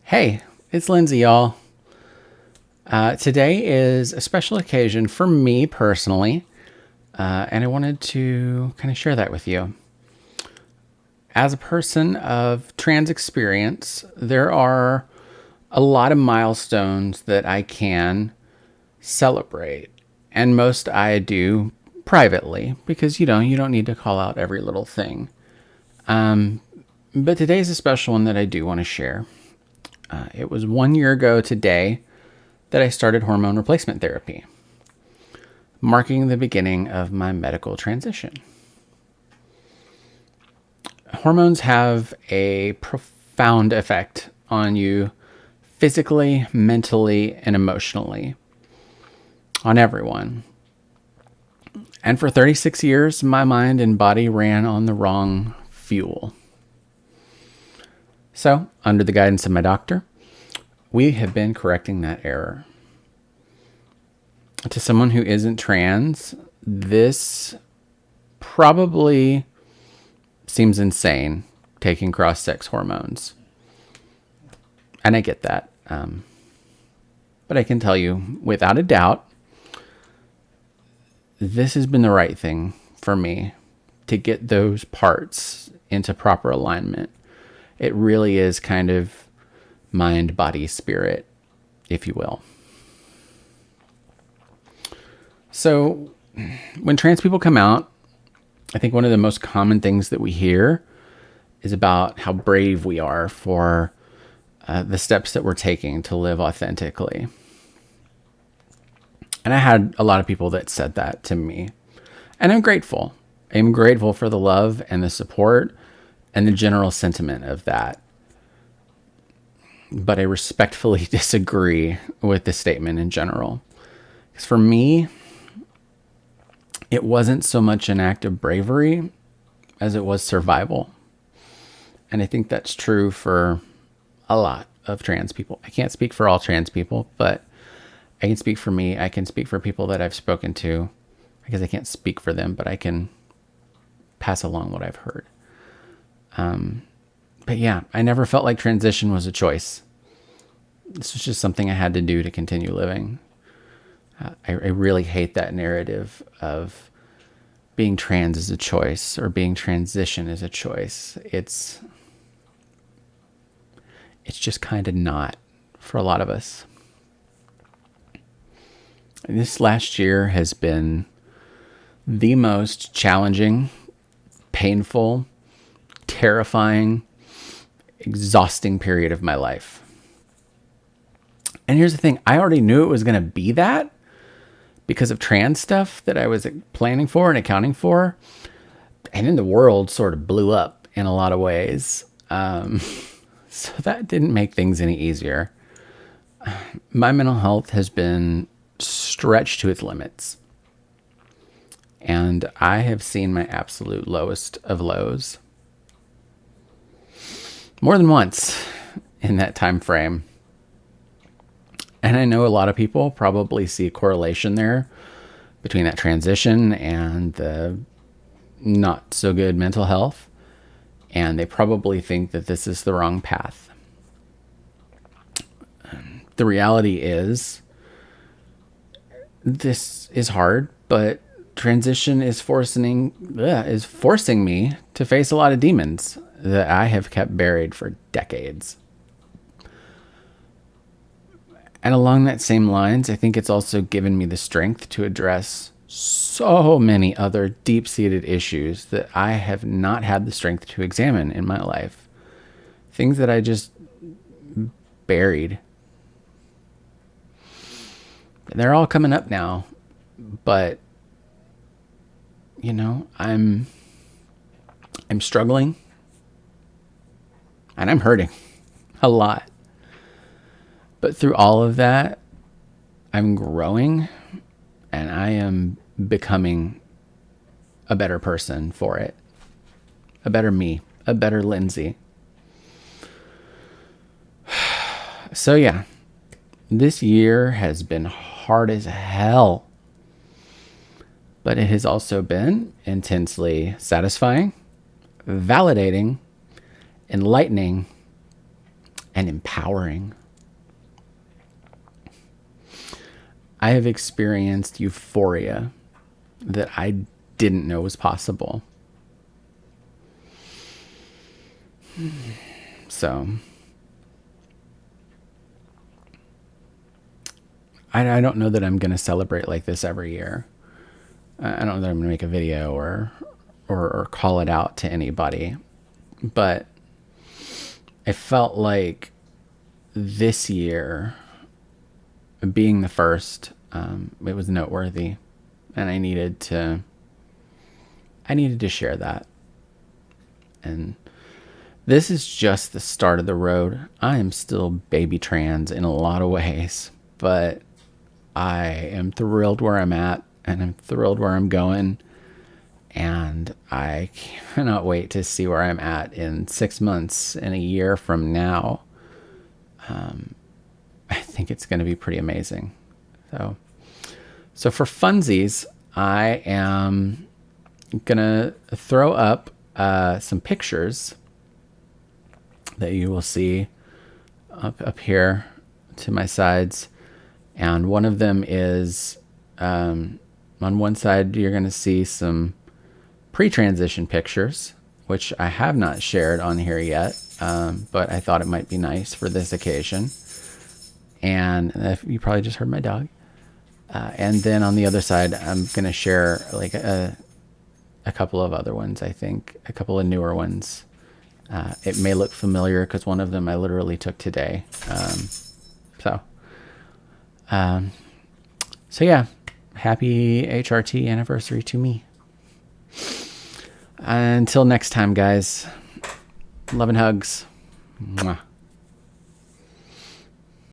Hey, it's Lindsay, y'all. Today is a special occasion for me personally, and I wanted to kind of share that with you. As a person of trans experience, there are a lot of milestones that I can celebrate, and most I do privately because you don't need to call out every little thing. But today's a special one that I do want to share. It was 1 year ago today that I started hormone replacement therapy, marking the beginning of my medical transition. Hormones have a profound effect on you physically, mentally, and emotionally, on everyone. And for 36 years, my mind and body ran on the wrong fuel. So, under the guidance of my doctor, we have been correcting that error. To someone who isn't trans, this probably seems insane, taking cross-sex hormones. And I get that. But I can tell you, without a doubt, this has been the right thing for me to get those parts into proper alignment. It really is kind of mind, body, spirit, if you will. So when trans people come out, I think one of the most common things that we hear is about how brave we are for the steps that we're taking to live authentically. And I had a lot of people that said that to me. And I'm grateful. I'm grateful for the love and the support and the general sentiment of that. But I respectfully disagree with the statement in general. Because for me, it wasn't so much an act of bravery as it was survival. And I think that's true for a lot of trans people. I can't speak for all trans people, but I can speak for me. I can speak for people that I've spoken to, because I can't speak for them, but I can pass along what I've heard. But yeah, I never felt like transition was a choice. This was just something I had to do to continue living. I really hate that narrative of being trans is a choice or being transition is a choice. It's just kind of not for a lot of us. This last year has been the most challenging, painful, terrifying, exhausting period of my life. And here's the thing, I already knew it was going to be that because of trans stuff that I was planning for and accounting for. And then the world sort of blew up in a lot of ways. So that didn't make things any easier. My mental health has been stretched to its limits. And I have seen my absolute lowest of lows more than once in that time frame. And I know a lot of people probably see a correlation there between that transition and the not so good mental health. And they probably think that this is the wrong path. The reality is, this is hard, but transition is forcing me to face a lot of demons that I have kept buried for decades. And along that same lines, I think it's also given me the strength to address so many other deep-seated issues that I have not had the strength to examine in my life. Things that I just buried. They're all coming up now, but I'm struggling and I'm hurting a lot. But through all of that, I'm growing and I am becoming a better person for it. A better me, a better Lindsay. So yeah, this year has been hard as hell, but it has also been intensely satisfying, validating, enlightening, and empowering. I have experienced euphoria that I didn't know was possible. So I don't know that I'm going to celebrate like this every year. I don't know that I'm going to make a video or call it out to anybody. But I felt like this year, being the first, it was noteworthy, and I needed to share that. And this is just the start of the road. I am still baby trans in a lot of ways, but I am thrilled where I'm at, and I'm thrilled where I'm going. And I cannot wait to see where I'm at in 6 months and a year from now. I think it's going to be pretty amazing. So for funsies, I am going to throw up some pictures that you will see up here to my sides. And one of them is, on one side, you're going to see some pre-transition pictures, which I have not shared on here yet, but I thought it might be nice for this occasion. And you probably just heard my dog. And then on the other side, I'm going to share like a couple of other ones, I think, a couple of newer ones. It may look familiar because one of them I literally took today. So yeah, happy HRT anniversary to me. Until next time, guys. Love and hugs. Mwah.